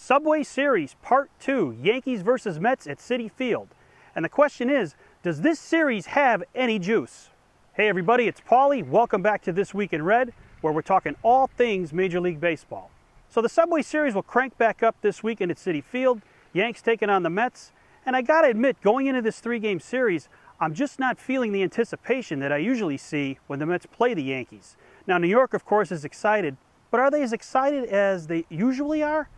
Subway Series Part 2, Yankees vs. Mets at Citi Field. And the question is, does this series have any juice? Hey everybody, it's Paulie. Welcome back to This Week in Red, where we're talking all things Major League Baseball. So the Subway Series will crank back up this weekend at Citi Field. Yanks taking on the Mets. And I gotta admit, going into this three-game series, I'm just not feeling the anticipation that I usually see when the Mets play the Yankees. Now, New York, of course, is excited, but are they as excited as they usually are?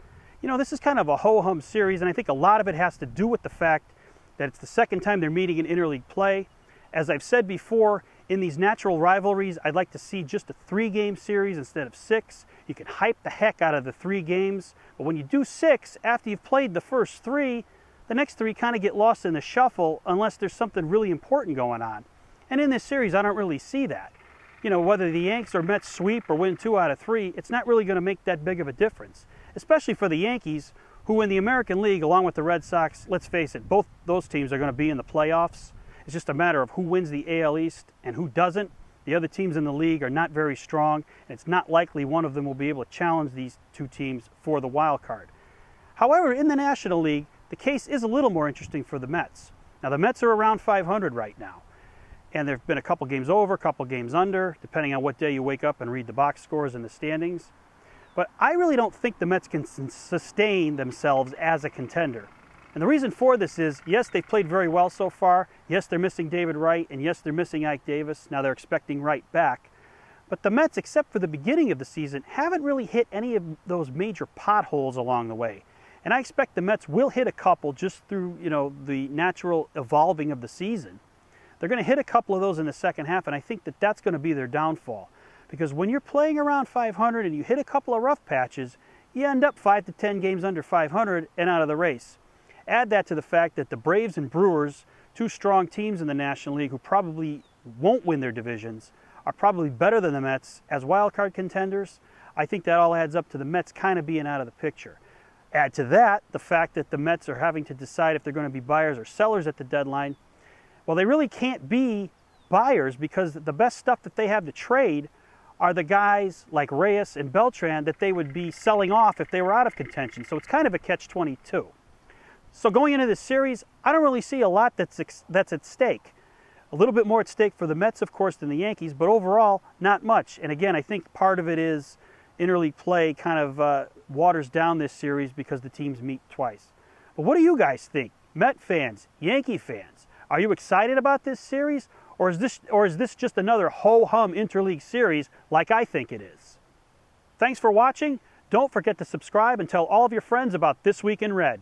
You know, this is kind of a ho-hum series, and I think a lot of it has to do with the fact that it's the second time they're meeting in interleague play. As I've said before, in these natural rivalries, I'd like to see just a three-game series instead of six. You can hype the heck out of the 3 games, but when you do 6, after you've played the first 3, the next 3 kind of get lost in the shuffle unless there's something really important going on. And in this series, I don't really see that. You know, whether the Yanks or Mets sweep or win 2 out of 3, it's not really going to make that big of a difference, especially for the Yankees, who in the American League, along with the Red Sox, let's face it, both those teams are going to be in the playoffs. It's just a matter of who wins the AL East and who doesn't. The other teams in the league are not very strong, and it's not likely one of them will be able to challenge these 2 teams for the wild card. However, in the National League, the case is a little more interesting for the Mets. Now, the Mets are around 500 right now, and there have been a couple games over, a couple games under, depending on what day you wake up and read the box scores and the standings. But I really don't think the Mets can sustain themselves as a contender. And the reason for this is, yes, they've played very well so far. Yes, they're missing David Wright, and yes, they're missing Ike Davis. Now they're expecting Wright back. But the Mets, except for the beginning of the season, haven't really hit any of those major potholes along the way. And I expect the Mets will hit a couple just through, you know, the natural evolving of the season. They're going to hit a couple of those in the second half, and I think that that's going to be their downfall. Because when you're playing around 500 and you hit a couple of rough patches, you end up 5 to 10 games under 500 and out of the race. Add that to the fact that the Braves and Brewers, 2 strong teams in the National League who probably won't win their divisions, are probably better than the Mets as wildcard contenders. I think that all adds up to the Mets kind of being out of the picture. Add to that the fact that the Mets are having to decide if they're going to be buyers or sellers at the deadline. Well, they really can't be buyers because the best stuff that they have to trade are the guys like Reyes and Beltran that they would be selling off if they were out of contention. So it's kind of a catch-22. So going into this series, I don't really see a lot that's at stake. A little bit more at stake for the Mets, of course, than the Yankees, but overall, not much. And again, I think part of it is interleague play kind of waters down this series because the teams meet twice. But what do you guys think? Met fans, Yankee fans, are you excited about this series? Or is this just another ho-hum interleague series like I think it is? Thanks for watching. Don't forget to subscribe and tell all of your friends about This Week in Red.